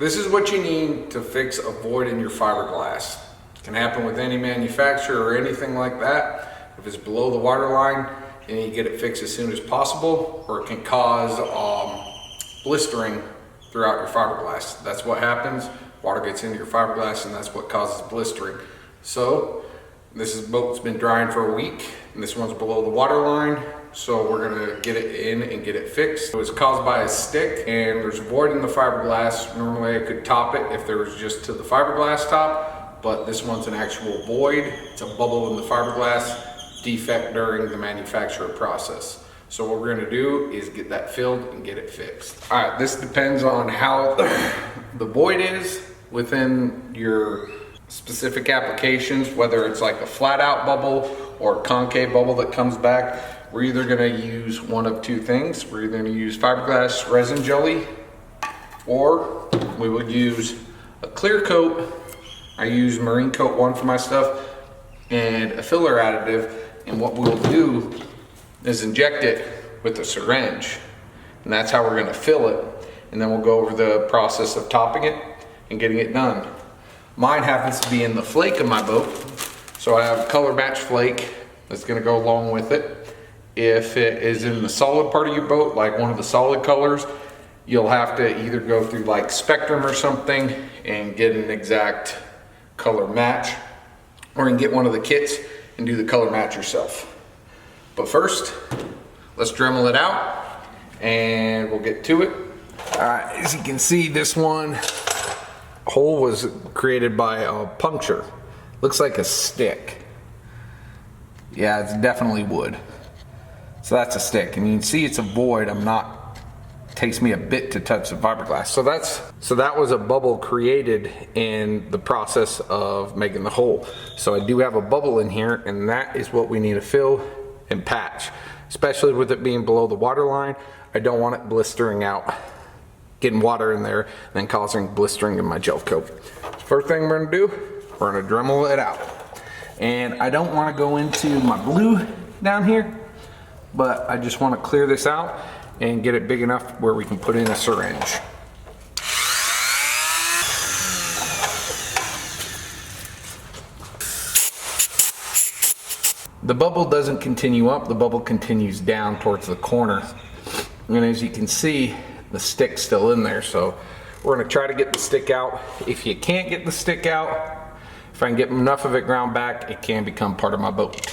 This is what you need to fix a void in your fiberglass. It can happen with any manufacturer or anything like that. If it's below the water line, you need to get it fixed as soon as possible, or it can cause blistering throughout your fiberglass. That's what happens. Water gets into your fiberglass and that's what causes blistering. So this boat's been drying for a week and this one's below the water line. So we're gonna get it in and get it fixed. It was caused by a stick and there's a void in the fiberglass. Normally I could top it if there was just to the fiberglass top, but this one's an actual void. It's a bubble in the fiberglass, defect during the manufacturer process. So what we're gonna do is get that filled and get it fixed. All right, this depends on how the void is within your specific applications, whether it's like a flat out bubble or a concave bubble that comes back. We're either gonna use one of two things. We're either gonna use fiberglass resin jelly, or we will use a clear coat. I use Marine Coat 1 for my stuff and a filler additive. And what we'll do is inject it with a syringe. And that's how we're gonna fill it. And then we'll go over the process of topping it and getting it done. Mine happens to be in the flake of my boat. So I have a color match flake that's gonna go along with it. If it is in the solid part of your boat, like one of the solid colors, you'll have to either go through like Spectrum or something and get an exact color match, or you can get one of the kits and do the color match yourself. But first, let's Dremel it out and we'll get to it. All right, as you can see, this one hole was created by a puncture. Looks like a stick. Yeah, it's definitely wood. So that's a stick, and you can see it's a void. Takes me a bit to touch the fiberglass. So that was a bubble created in the process of making the hole. So I do have a bubble in here, and that is what we need to fill and patch. Especially with it being below the water line, I don't want it blistering out, getting water in there, and then causing blistering in my gel coat. First thing we're gonna do, we're gonna Dremel it out. And I don't wanna go into my blue down here, but I just want to clear this out and get it big enough where we can put in a syringe. The bubble doesn't continue up, the bubble continues down towards the corner. And as you can see, the stick's still in there, so we're going to try to get the stick out. If you can't get the stick out, if I can get enough of it ground back, it can become part of my boat.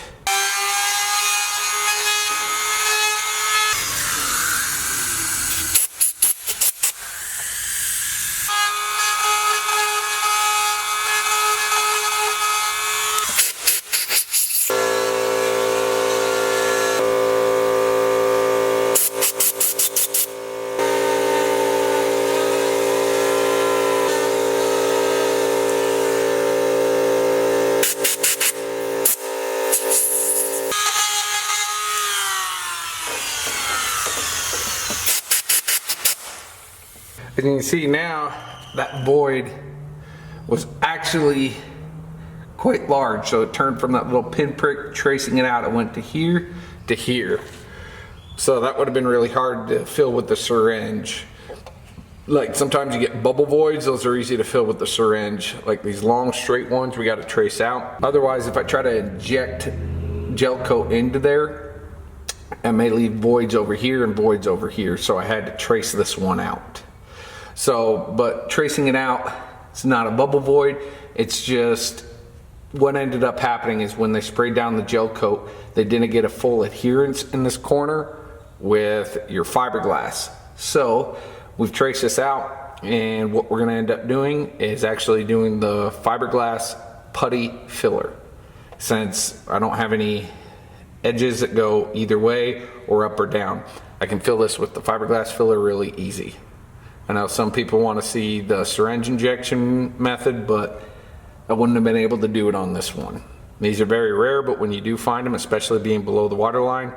As you can see now, that void was actually quite large. So it turned from that little pinprick, tracing it out, it went to here to here. So that would have been really hard to fill with the syringe. Like sometimes you get bubble voids, those are easy to fill with the syringe. Like these long straight ones, we got to trace out. Otherwise, if I try to inject gel coat into there, I may leave voids over here and voids over here. So I had to trace this one out. So, but tracing it out, it's not a bubble void. It's just what ended up happening is when they sprayed down the gel coat, they didn't get a full adherence in this corner with your fiberglass. So we've traced this out, and what we're gonna end up doing is actually doing the fiberglass putty filler. Since I don't have any edges that go either way or up or down, I can fill this with the fiberglass filler really easy. I know some people want to see the syringe injection method, but I wouldn't have been able to do it on this one. These are very rare, but when you do find them, especially being below the water line,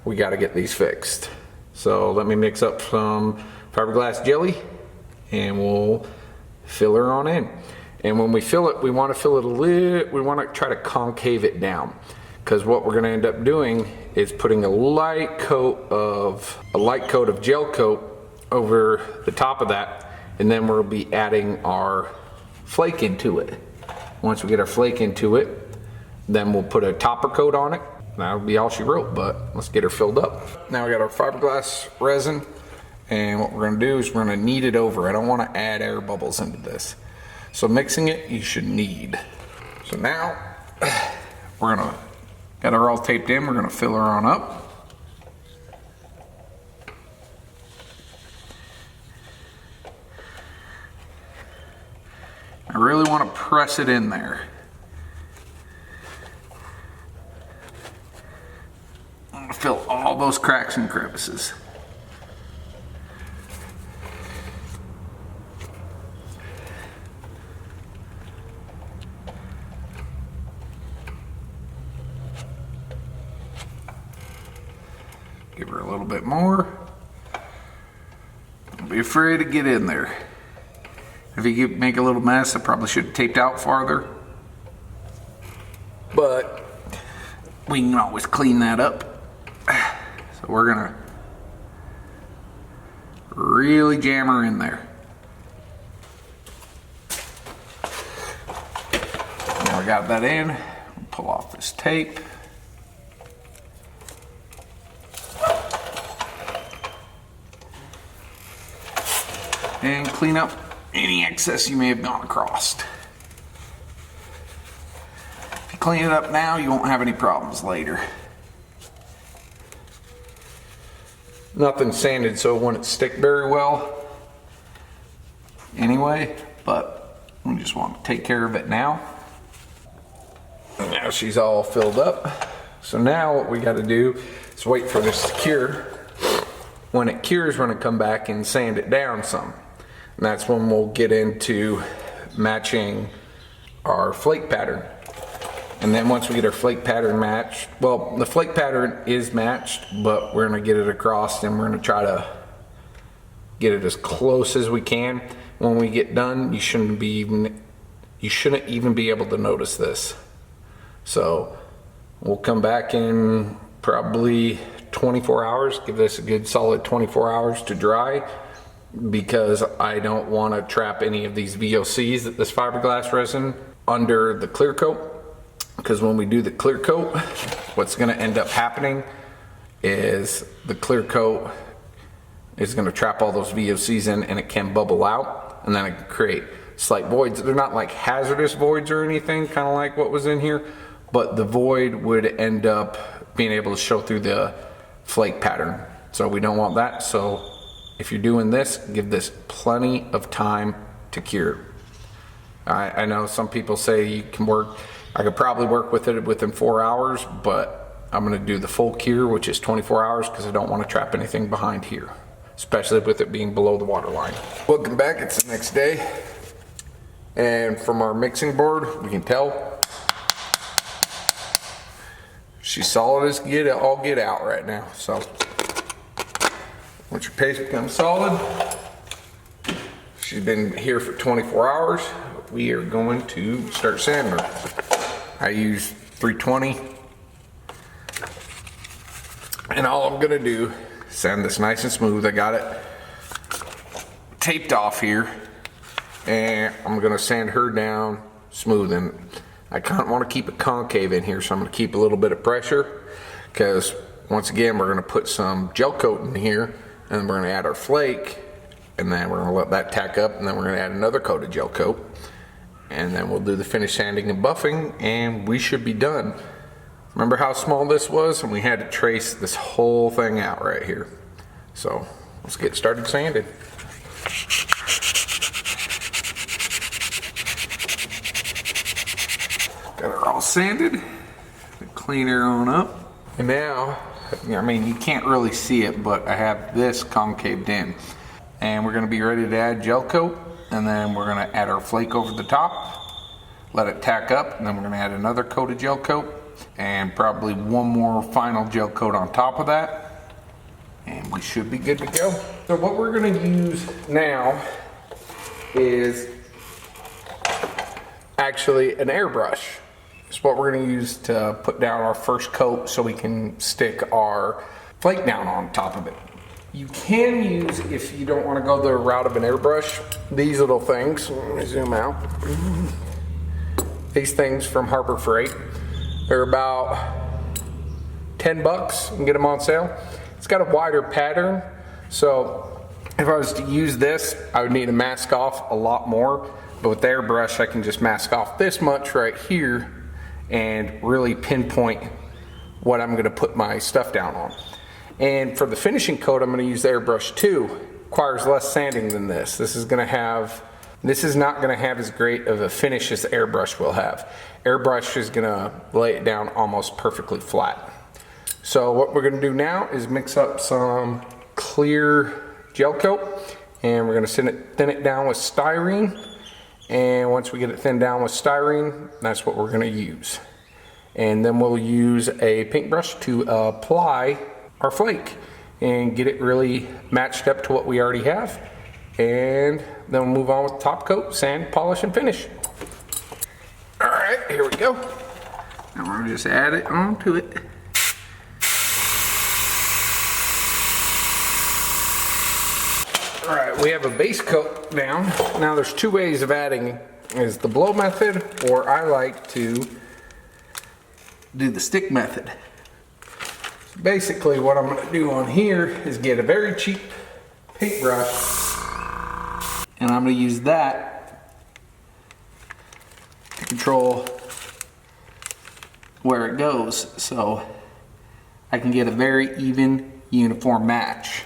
we got to get these fixed. So let me mix up some fiberglass jelly and we'll fill her on in. And when we fill it, we want to fill it a little, we want to try to concave it down, because what we're going to end up doing is putting a light coat of gel coat over the top of that, and then we'll be adding our flake into it. Once we get our flake into it, then we'll put a topper coat on it. That'll be all she wrote, but let's get her filled up. Now we got our fiberglass resin, and what we're gonna do is we're gonna knead it over. I don't wanna add air bubbles into this. So mixing it, you should knead. So now, we're gonna, got her all taped in, we're gonna fill her on up. I really wanna press it in there. Fill all those cracks and crevices. Give her a little bit more. Don't be afraid to get in there. If you make a little mess, I probably should have taped out farther. But we can always clean that up. So we're gonna really jam her in there. Now we got that in, we'll pull off this tape. And clean up any excess you may have gone across. If you clean it up now, you won't have any problems later. Nothing sanded so it wouldn't stick very well anyway, but we just want to take care of it now. And now she's all filled up. So now what we got to do is wait for this to cure. When it cures, we're going to come back and sand it down some. And that's when we'll get into matching our flake pattern. And then once we get our flake pattern matched, well, the flake pattern is matched, but we're gonna get it across and we're gonna try to get it as close as we can. When we get done, you shouldn't even be able to notice this. So we'll come back in probably 24 hours, give this a good solid 24 hours to dry, because I don't wanna trap any of these VOCs, this fiberglass resin, under the clear coat. Because when we do the clear coat, what's going to end up happening is the clear coat is going to trap all those VOCs in, and it can bubble out, and then it can create slight voids. They're not like hazardous voids or anything, kind of like what was in here, but the void would end up being able to show through the flake pattern. So we don't want that. So if you're doing this, give this plenty of time to cure. I know some people say you can work, I could probably work with it within 4 hours, but I'm gonna do the full cure, which is 24 hours, because I don't want to trap anything behind here, especially with it being below the water line. Looking back, it's the next day, and from our mixing board, we can tell she's solid as all get out right now. So once your paste becomes solid, she's been here for 24 hours, we are going to start sanding her. I use 320, and all I'm gonna do is sand this nice and smooth. I got it taped off here, and I'm gonna sand her down smooth. And I kind of want to keep it concave in here, so I'm gonna keep a little bit of pressure, because once again we're gonna put some gel coat in here, and we're gonna add our flake, and then we're gonna let that tack up, and then we're gonna add another coat of gel coat. And then we'll do the finish sanding and buffing, and we should be done. Remember how small this was? And we had to trace this whole thing out right here. So let's get started sanding. Got her all sanded. Clean her on up. And now, I mean, you can't really see it, but I have this concaved in. And we're gonna be ready to add gel coat. And then we're gonna add our flake over the top, let it tack up, and then we're gonna add another coat of gel coat, and probably one more final gel coat on top of that, and we should be good to go. So what we're gonna use now is actually an airbrush. It's what we're gonna use to put down our first coat so we can stick our flake down on top of it. You can use, if you don't want to go the route of an airbrush, these little things. Let me zoom out. These things from Harbor Freight. They're about 10 bucks. You can get them on sale. It's got a wider pattern, so if I was to use this, I would need to mask off a lot more. But with the airbrush, I can just mask off this much right here and really pinpoint what I'm going to put my stuff down on. And for the finishing coat, I'm going to use the airbrush 2. Requires less sanding than this. This is not going to have as great of a finish as the airbrush will have. Airbrush is going to lay it down almost perfectly flat. So what we're going to do now is mix up some clear gel coat, and we're going to thin it down with styrene. And once we get it thinned down with styrene, that's what we're going to use. And then we'll use a paintbrush to apply our flake and get it really matched up to what we already have. And then we'll move on with top coat, sand, polish, and finish. All right, here we go. Now we're gonna just add it onto it. All right, we have a base coat down. Now there's 2 ways of adding, is the blow method, or I like to do the stick method. Basically what I'm going to do on here is get a very cheap paintbrush, and I'm going to use that to control where it goes so I can get a very even, uniform match.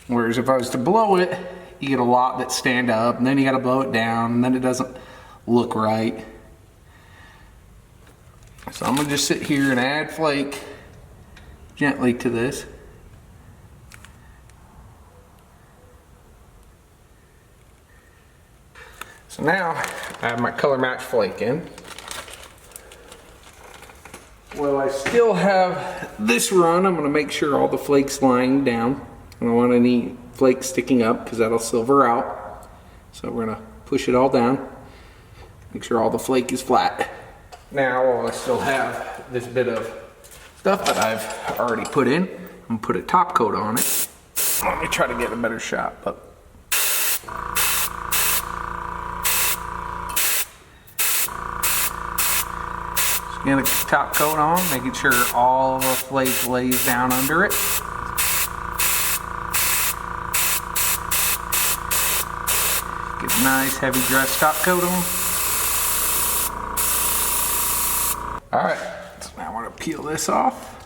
Whereas if I was to blow it, you get a lot that stand up, and then you got to blow it down, and then it doesn't look right. So I'm going to just sit here and add flake gently to this. So now I have my color match flake in. Well, I still have this run. I'm going to make sure all the flake's lying down. I don't want any flakes sticking up because that'll silver out. So we're going to push it all down. Make sure all the flake is flat. Now, while I still have this bit of stuff that I've already put in, I'm going to put a top coat on it. Let me try to get a better shot. But just get a top coat on, making sure all the flake lays down under it. Get a nice heavy dress top coat on. Alright, so now I want to peel this off.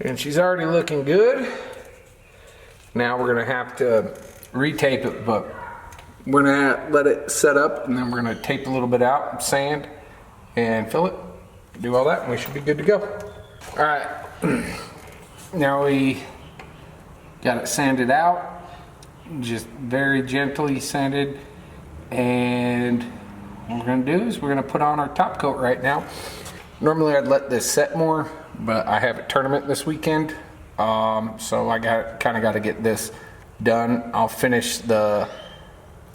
And she's already looking good. Now we're going to have to retape it, but we're going to let it set up, and then we're going to tape a little bit out, sand, and fill it. Do all that, and we should be good to go. All right, now we got it sanded out, just very gently sanded, and what we're going to do is we're going to put on our top coat right now. Normally I'd let this set more, but I have a tournament this weekend, so I kind of got to get this done. I'll finish the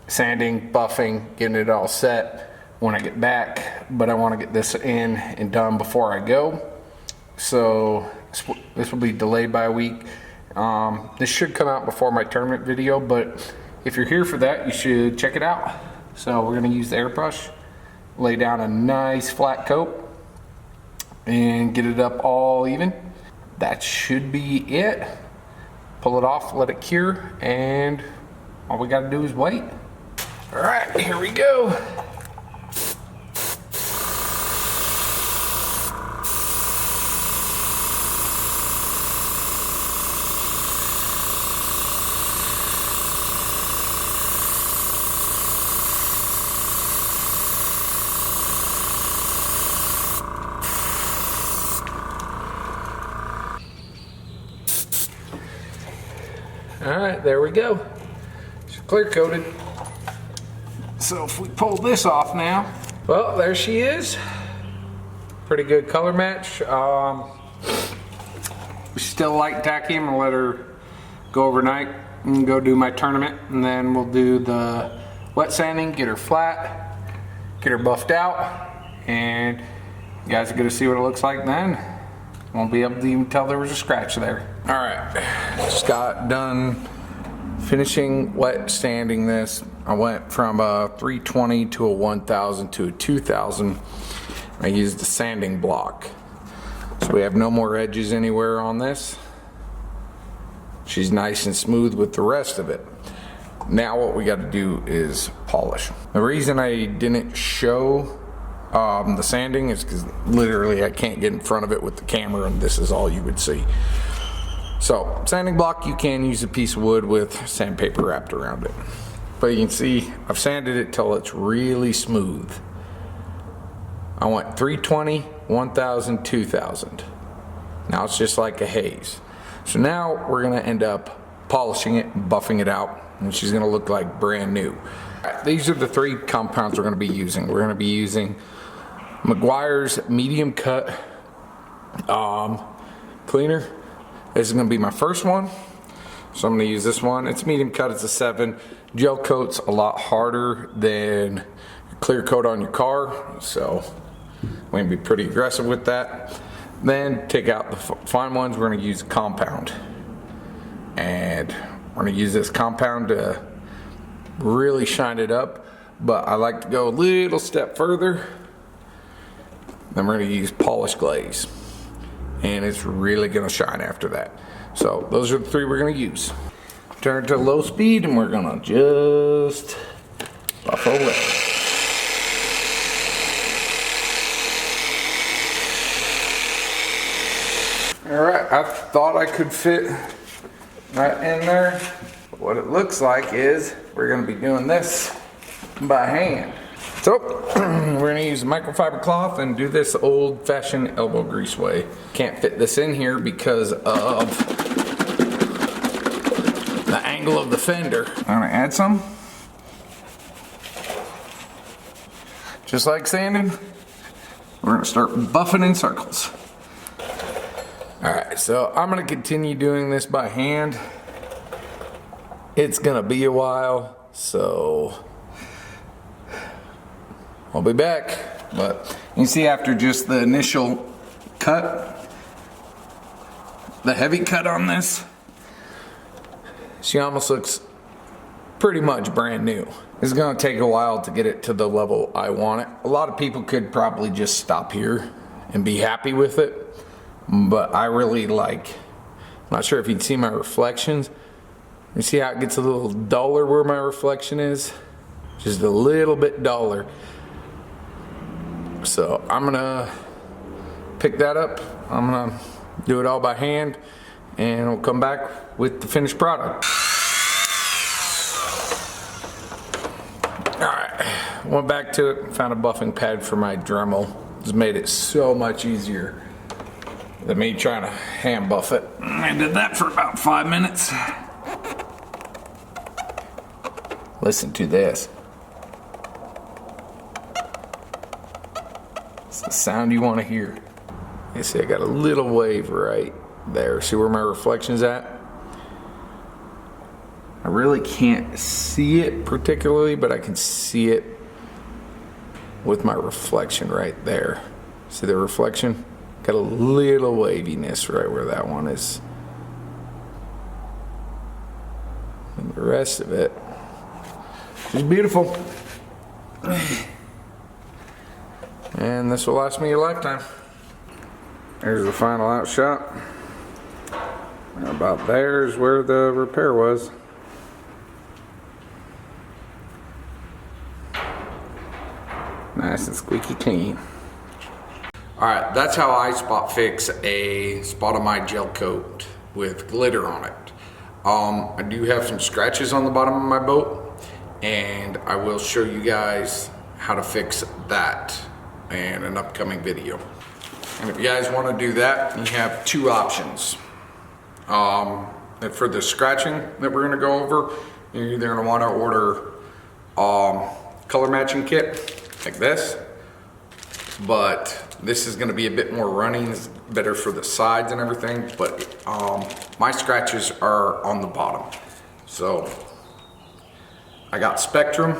sanding, buffing, getting it all set when I get back, but I want to get this in and done before I go. So this will be delayed by a week. This should come out before my tournament video, but if you're here for that, you should check it out. So we're going to use the airbrush, lay down a nice flat coat, and get it up all even. That should be it. Pull it off, let it cure, and all we got to do is wait. All right, here we go. All right, there we go. She's clear coated. So if we pull this off now, well, there she is. Pretty good color match. still light tacky. I'm gonna let her go overnight and go do my tournament, and then we'll do the wet sanding, get her flat, get her buffed out, and you guys are gonna see what it looks like then. Won't be able to even tell there was a scratch there. All right, just got done finishing wet sanding this. I went from a 320 to a 1000 to a 2000. I used the sanding block. So we have no more edges anywhere on this. She's nice and smooth with the rest of it. Now what we got to do is polish. The reason I didn't show the sanding is because literally I can't get in front of it with the camera and this is all you would see. So sanding block, you can use a piece of wood with sandpaper wrapped around it. But you can see I've sanded it till it's really smooth. I went 320, 1000, 2000. Now it's just like a haze. So now we're gonna end up polishing it and buffing it out, and she's gonna look like brand new. These are the 3 compounds we're gonna be using. We're gonna be using Meguiar's medium cut cleaner. This is gonna be my first one. So I'm gonna use this one. It's medium cut, it's a 7. GelCoat's a lot harder than clear coat on your car, so we're gonna be pretty aggressive with that. Then take out the fine ones, we're gonna use a compound. And we're gonna use this compound to really shine it up, but I like to go a little step further. Then we're gonna use polished glaze. And it's really gonna shine after that. So those are the 3 we're gonna use. Turn it to low speed and we're gonna just buff away. All right, I thought I could fit right in there. But what it looks like is we're gonna be doing this by hand. So we're gonna use a microfiber cloth and do this old-fashioned elbow grease way. Can't fit this in here because of the angle of the fender. I'm gonna add some. Just like sanding, we're gonna start buffing in circles. All right, so I'm gonna continue doing this by hand. It's gonna be a while, so I'll be back. But you see after just the initial cut, the heavy cut on this, she almost looks pretty much brand new. It's gonna take a while to get it to the level I want it. A lot of people could probably just stop here and be happy with it, but I really like, I'm not sure if you can see my reflections. You see how it gets a little duller where my reflection is? Just a little bit duller. So I'm gonna pick that up. I'm gonna do it all by hand and we'll come back with the finished product. All right, went back to it, found a buffing pad for my Dremel. It's made it so much easier than me trying to hand buff it. I did that for about 5 minutes. Listen to this. It's the sound you want to hear. You see I got a little wave right there. See where my reflection's at? I really can't see it particularly, but I can see it with my reflection right there. See the reflection? Got a little waviness right where that one is. And the rest of it is beautiful. And this will last me a lifetime. There's the final out shot. And about there's where the repair was. Nice and squeaky clean. Alright, that's how I spot fix a spot of My GelCoat with glitter on it. I do have some scratches on the bottom of my boat, and I will show you guys how to fix that in an upcoming video. And if you guys want to do that, you have 2 options. And for the scratching that we're going to go over, you're either going to want to order color matching kit like this, but this is going to be a bit more running. It's better for the sides and everything, but my scratches are on the bottom. So I got Spectrum.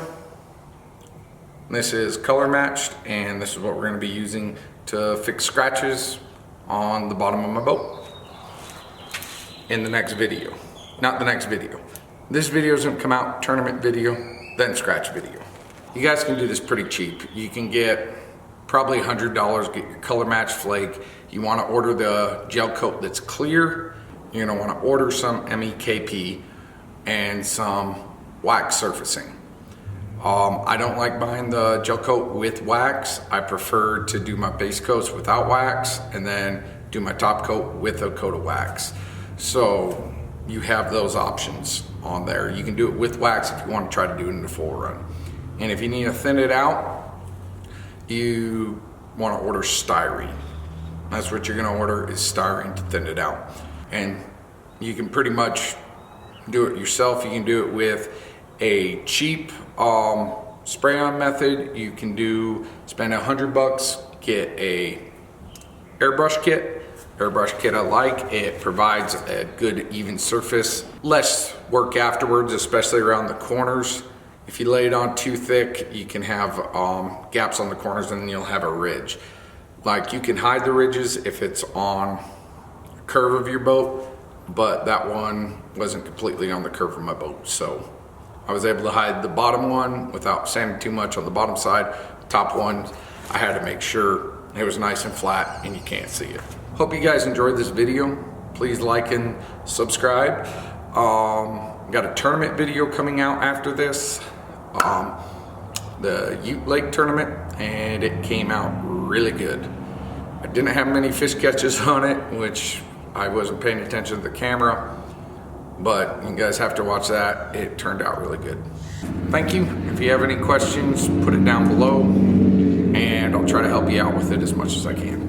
This is color matched, and this is what we're going to be using to fix scratches on the bottom of my boat in the next video. Not the next video. This video is going to come out, tournament video, then scratch video. You guys can do this pretty cheap. You can get probably $100, get your color match flake. You want to order the gel coat that's clear. You're going to want to order some MEKP and some wax surfacing. I don't like buying the gel coat with wax. I prefer to do my base coats without wax and then do my top coat with a coat of wax. So you have those options on there. You can do it with wax if you want to try to do it in the full run. And if you need to thin it out, you want to order styrene. That's what you're going to order, is styrene to thin it out. And you can pretty much do it yourself. You can do it with a cheap spray-on method. You can spend $100, get a airbrush kit. Airbrush kit I like. It provides a good even surface. Less work afterwards, especially around the corners. If you lay it on too thick, you can have gaps on the corners and then you'll have a ridge. Like, you can hide the ridges if it's on a curve of your boat, but that one wasn't completely on the curve of my boat. So I was able to hide the bottom one without sanding too much on the bottom side. Top one, I had to make sure it was nice and flat and you can't see it. Hope you guys enjoyed this video. Please like and subscribe. Got a tournament video coming out after this. The Ute Lake tournament, and it came out really good. I didn't have many fish catches on it, which I wasn't paying attention to the camera, but you guys have to watch that. It turned out really good. Thank you. If you have any questions, put it down below and I'll try to help you out with it as much as I can.